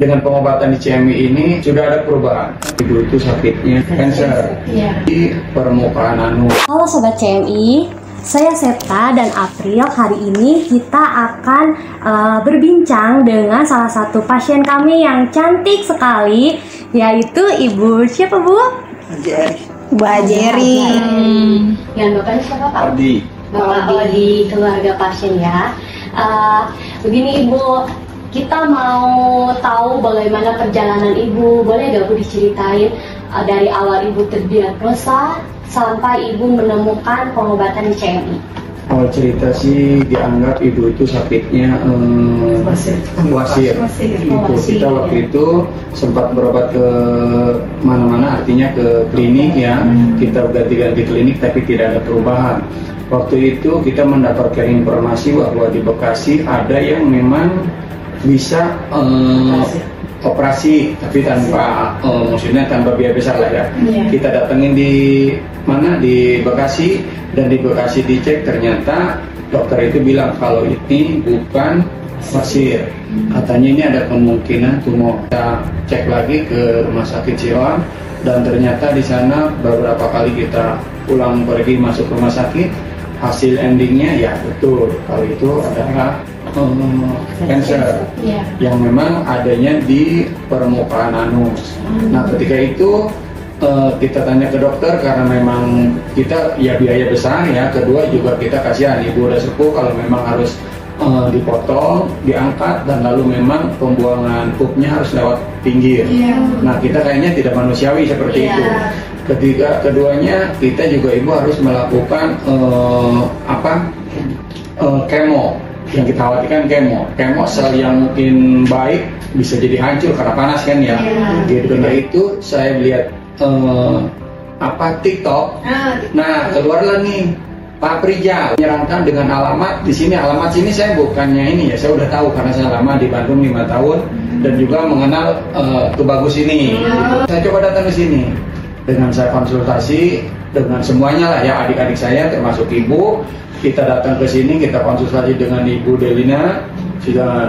dengan pengobatan di CMI ini sudah ada perubahan. Ibu itu sakitnya kanker di permukaan anus. Halo Sobat CMI, saya Septa dan April. Hari ini kita akan berbincang dengan salah satu pasien kami yang cantik sekali, yaitu Ibu siapa Bu? Bu Ajeri. Yang bapaknya siapa Pak? Adi. Bapak Adi, keluarga pasien ya. Begini Ibu, kita mau tahu bagaimana perjalanan Ibu. Boleh gak Bu diceritain dari awal Ibu terdiagnosa sampai Ibu menemukan pengobatan di CMI? Awal cerita sih dianggap ibu itu sakitnya wasir. Itu kita waktu itu sempat berobat ke mana-mana, artinya ke klinik ya. Kita ganti-ganti klinik tapi tidak ada perubahan. Waktu itu kita mendapatkan informasi bahwa di Bekasi ada yang memang bisa operasi tapi tanpa maksudnya tanpa biaya besar lah ya. Kita datengin di mana, di Bekasi, dan di Bekasi dicek, ternyata dokter itu bilang kalau ini bukan wasir, katanya ini ada kemungkinan tumor. Kita cek lagi ke rumah sakit Siloam dan ternyata di sana beberapa kali kita pulang pergi masuk rumah sakit, hasil endingnya ya betul kalau itu adalah kanker yang memang adanya di permukaan anus. Nah ketika itu kita tanya ke dokter karena memang kita ya biaya besar ya, kedua juga kita kasihan ibu udah sepuh kalau memang harus dipotong, diangkat, dan lalu memang pembuangan pupnya harus lewat pinggir. Nah kita kayaknya tidak manusiawi seperti itu. Keduanya kita juga ibu harus melakukan kemo. Yang kita khawatirkan kemo sel yang mungkin baik bisa jadi hancur karena panas kan ya. Gitu. Karena itu saya lihat TikTok. Nah keluarlah nih Pak Prijal menyarankan dengan alamat di sini. Alamat sini saya bukannya ini ya, saya udah tahu karena saya lama di Bandung 5 tahun dan juga mengenal Tubagus ini. Saya coba datang ke sini dengan saya konsultasi dengan semuanya lah ya, adik-adik saya termasuk ibu. Kita datang ke sini, kita konsultasi dengan Ibu Delina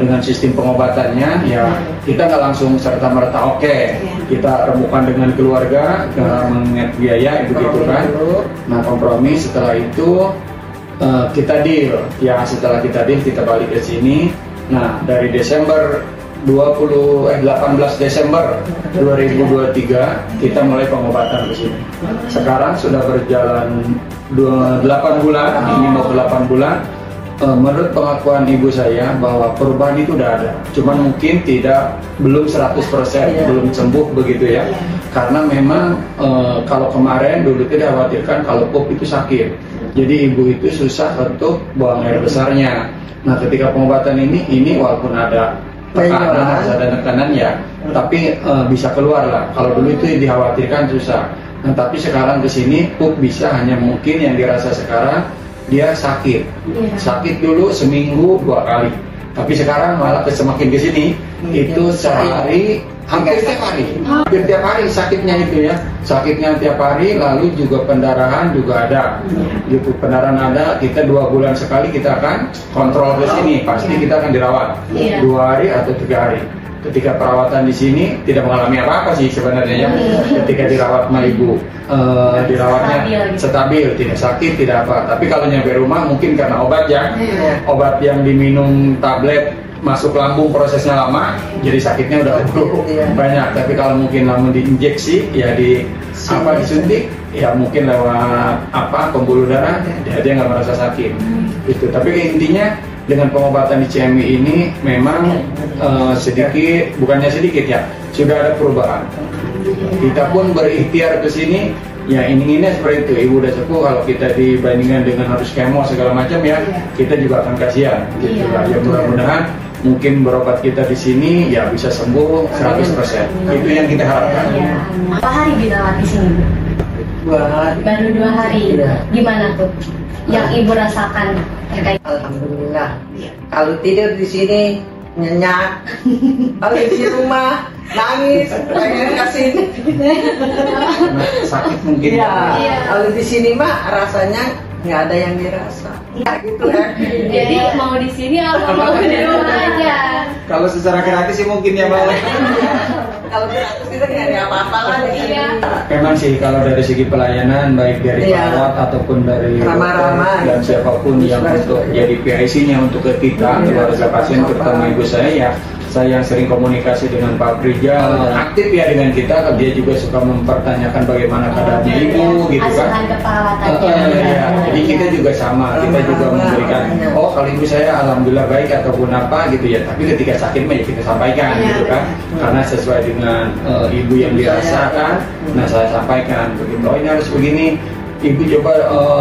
dengan sistem pengobatannya ya. Kita nggak langsung serta merta kita remukan dengan keluarga mengingat biaya begitu kan. Nah kompromi setelah itu kita deal ya, setelah kita deal kita balik ke sini. Nah dari Desember 18 Desember 2023 kita mulai pengobatan ke sini. Sekarang sudah berjalan 8 bulan, ini mau 8 bulan. Menurut pengakuan ibu saya bahwa perubahan itu udah ada, cuman mungkin belum 100%, belum sembuh begitu ya. Karena memang kalau kemarin dulu tidak khawatirkan kalau pup itu sakit, jadi ibu itu susah untuk buang air besarnya. Nah ketika pengobatan ini walaupun ada tekanan ya, tapi bisa keluar lah. Kalau dulu itu dikhawatirkan susah. Nah tapi sekarang kesini pup bisa, hanya mungkin yang dirasa sekarang dia sakit. Sakit dulu seminggu 2 kali, tapi sekarang malah semakin kesini itu sehari hampir tiap hari sakitnya itu ya. Sakitnya tiap hari, lalu juga pendarahan juga ada. Gitu, pendarahan ada. Kita 2 bulan sekali kita akan kontrol ke sini. Pasti kita akan dirawat 2 hari atau 3 hari. Ketika perawatan di sini tidak mengalami apa-apa sih sebenarnya ya. Ketika dirawat sama ibu, dirawatnya stabil, tidak sakit, tidak apa. Tapi kalau nyampe rumah mungkin karena obat ya, obat yang diminum tablet masuk lambung prosesnya lama, jadi sakitnya udah banyak. Tapi kalau mungkin lama diinjeksi ya disuntik ya mungkin lewat pembuluh darah, dia nggak merasa sakit. Itu. Tapi intinya dengan pengobatan di CMI ini memang bukannya sedikit ya, sudah ada perubahan. Kita pun berikhtiar ke sini ya, inginnya seperti itu. Ibu udah sepuh, kalau kita dibandingkan dengan harus kemo segala macam ya, kita juga akan kasihan gitu lah. Ya mudah-mudahan mungkin berobat kita di sini ya bisa sembuh 100%. Itu yang kita harapkan. Berapa hari dirawat di sini Bu? 2 hari. Baru 2 hari. Gimana tuh yang ibu rasakan terkait? Alhamdulillah. Kalau tidur di sini nyenyak, kalau di rumah nangis, pengen kasih. Sakit mungkin. Kalau di sini mah rasanya nggak ada yang dirasa. Gitu ya. Jadi mau di sini apa mau di rumah aja? Kalau secara gratis sih mungkin ya Pak. Kalau gratis kita nggak ada apa-apa lah di sini. Memang sih kalau dari segi pelayanan baik dari Iya. perawat ataupun dari Ramah-ramah. dokter dan siapapun yang untuk jadi PIC-nya untuk ke kita keluarga pasien terutama ibu saya ya. Saya yang sering komunikasi dengan Pak Prijal, aktif ya dengan kita, dia juga suka mempertanyakan bagaimana keadaannya ibu, gitu kan. Asuhan keperawatannya. Ya, jadi kita juga sama, kita juga memberikan, oh kalau ibu saya alhamdulillah baik ataupun apa gitu ya, tapi ketika sakit mah ya kita sampaikan gitu kan, karena sesuai dengan ibu yang dirasakan, nah saya sampaikan begitu, oh ini harus begini. Ibu coba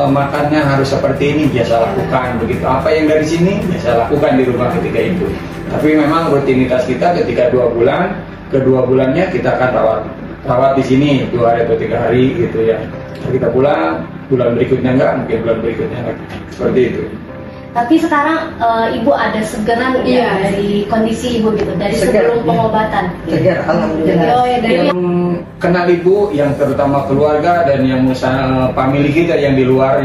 makannya harus seperti ini, biasa lakukan begitu. Apa yang dari sini, biasa lakukan di rumah ketika itu. Tapi memang rutinitas kita ketika 2 bulan, kedua bulannya kita akan rawat di sini 2 hari atau 3 hari gitu ya. Kita pulang, bulan berikutnya enggak, mungkin bulan berikutnya lagi. Seperti itu. Tapi sekarang ibu ada segeran ya dari kondisi ibu gitu, dari sebelum pengobatan. Segar, alhamdulillah. Oh ya dari Yang kenal ibu, yang terutama keluarga dan yang family kita yang di luar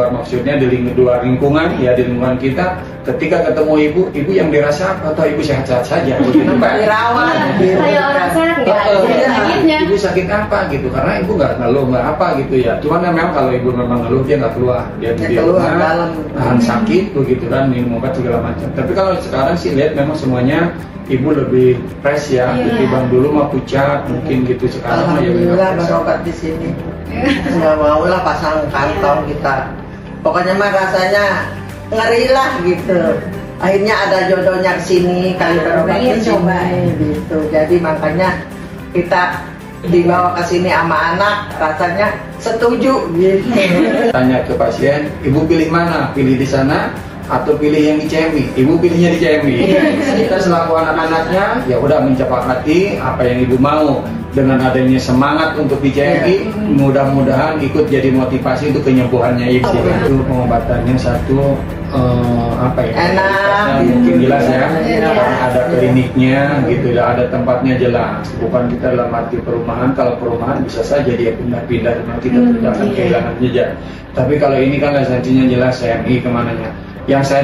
maksudnya di luar lingkungan ya, di lingkungan kita, ketika ketemu ibu yang dirasa apa, atau ibu sehat-sehat saja begitu Mbak. Dirawat, kayak orang sehat nggak ada sakitnya. Ibu sakit apa gitu, karena ibu nggak ngeluh nggak apa gitu ya. Cuman memang kalau ibu memang ngeluh dia nggak keluar, dia di keluar rumah dalam. nahan sakit begitu kan, minum obat segala macam. Tapi kalau sekarang sih lihat memang semuanya ibu lebih fresh ya, ketimbang dulu mah pucat mungkin gitu. Sekarang mah ya Alhamdulillah fresh. berobat di sini. Nggak mau lah pasang kantong kita. Pokoknya mah rasanya ngeri lah gitu. Akhirnya ada jodohnya ke sini, kali berobat di sini gitu. Jadi makanya kita dibawa ke sini sama anak, rasanya setuju gitu. Tanya ke pasien, ibu pilih mana? Pilih di sana atau pilih yang di CMI? Ibu pilihnya di CMI. Kita selaku anak-anaknya ya udah mencapakati apa yang ibu mau. Dengan adanya semangat untuk di CMI, mudah-mudahan ikut jadi motivasi untuk penyembuhannya ibu. Itu pengobatannya satu apa ya? Enak. Mungkin jelas ya. Ada kliniknya gitu, ada tempatnya jelas. Bukan kita dalam arti perumahan. Kalau perumahan bisa saja dia pindah-pindah, nanti kita tidak akan kehilangan jejak. Tapi kalau ini kan lisensinya jelas CMI kemananya. Yang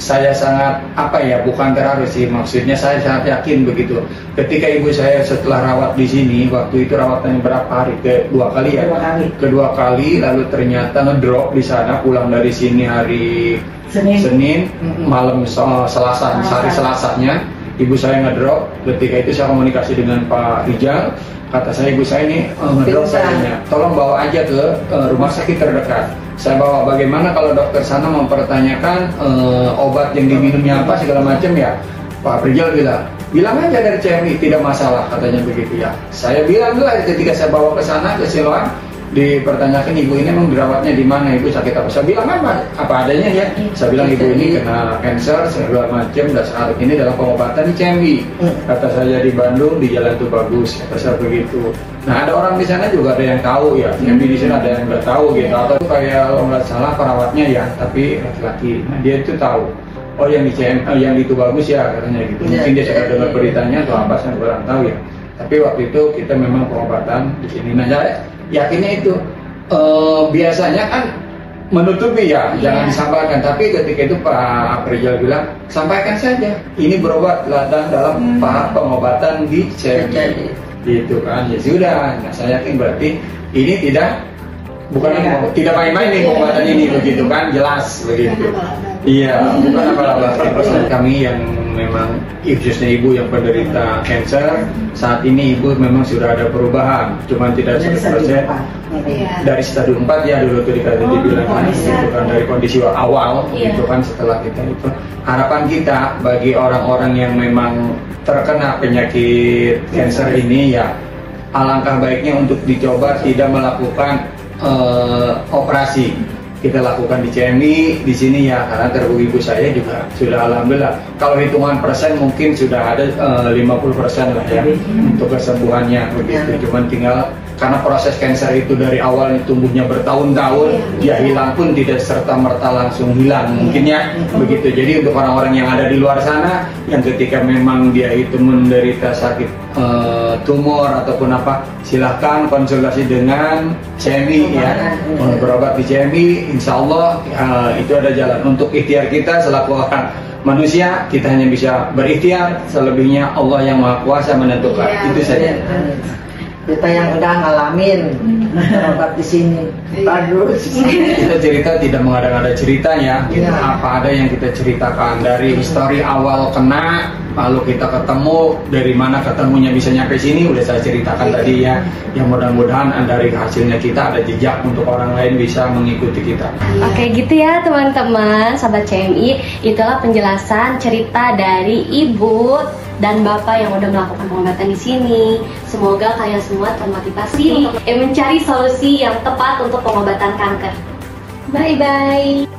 saya sangat apa ya, bukan terharu sih, maksudnya saya sangat yakin begitu. Ketika ibu saya setelah rawat di sini, waktu itu rawatannya berapa hari? Kedua kali ya. Kedua kali, lalu ternyata ngedrop di sana, pulang dari sini hari Senin malam Selasa, hari Selasanya ibu saya ngedrop. Ketika itu saya komunikasi dengan Pak Rijal, kata saya ibu saya ini ngedrop sayangnya, tolong bawa aja ke rumah sakit terdekat. Saya bawa, bagaimana kalau dokter sana mempertanyakan obat yang diminumnya apa segala macam ya. Pak Prijal bilang aja dari CMI, tidak masalah katanya begitu ya. Saya bilang lah ketika saya bawa ke sana ke Siloam, dipertanyakan ibu ini memang dirawatnya di mana, ibu sakit apa. Saya bilang apa adanya ya. Saya bilang ibu ini kena cancer segala macam, dan saat ini dalam pengobatan di CMI. Kata saya di Bandung di Jalan Tubagus, kata saya begitu. Nah ada orang di sana juga ada yang tahu ya, CMI di sana ada yang nggak tahu gitu. Atau kayak kalau nggak salah perawatnya ya, tapi laki-laki. Nah dia itu tahu. Oh yang di CMI, yang di Tubagus ya katanya gitu. Mungkin dia sudah dengar beritanya atau apa, saya kurang tahu ya. Tapi waktu itu kita memang pengobatan di sini. Nah saya yakinnya itu biasanya kan menutupi ya, jangan disampaikan. Tapi ketika itu Pak Prijal bilang, sampaikan saja. Ini berobat dalam pengobatan di CMI. Gitu kan, ya sudah. Nah saya yakin berarti ini tidak main-main nih pengobatan ini begitu kan, jelas begitu. Iya, bukan apa-apa. Kami yang memang khususnya ibu yang penderita cancer, saat ini ibu memang sudah ada perubahan, cuman tidak 100%. Dari stadium 4 ya dulu itu dibilang itu kan dari kondisi awal itu kan. Setelah kita itu, harapan kita bagi orang-orang yang memang terkena penyakit cancer ini ya, alangkah baiknya untuk dicoba tidak melakukan operasi. Kita lakukan di CMI di sini ya, karena terbukti ibu saya juga sudah alhamdulillah. Kalau hitungan persen mungkin sudah ada 50% lah ya untuk kesembuhannya begitu. Cuman tinggal karena proses kanker itu dari awalnya tumbuhnya bertahun-tahun, dia hilang pun tidak serta-merta langsung hilang mungkin ya begitu. Jadi untuk orang-orang yang ada di luar sana yang ketika memang dia itu menderita sakit tumor ataupun apa, silahkan konsultasi dengan CMI ya, berobat di CMI, insya Allah itu ada jalan. Untuk ikhtiar kita selaku orang manusia, kita hanya bisa berikhtiar, selebihnya Allah yang Maha Kuasa menentukan. Itu saja. Kita yang udah ngalamin berobat di sini bagus. Kita cerita tidak mengada-ngada ceritanya, apa ada yang kita ceritakan dari histori awal kena, lalu kita ketemu dari mana ketemunya bisa nyampe sini, udah saya ceritakan tadi ya. Yang mudah-mudahan dari hasilnya kita ada jejak untuk orang lain bisa mengikuti kita. Oke gitu ya teman-teman, sahabat CMI, itulah penjelasan cerita dari Ibu dan Bapak yang udah melakukan pengobatan di sini. Semoga kalian semua termotivasi untuk mencari solusi yang tepat untuk pengobatan kanker. Bye bye.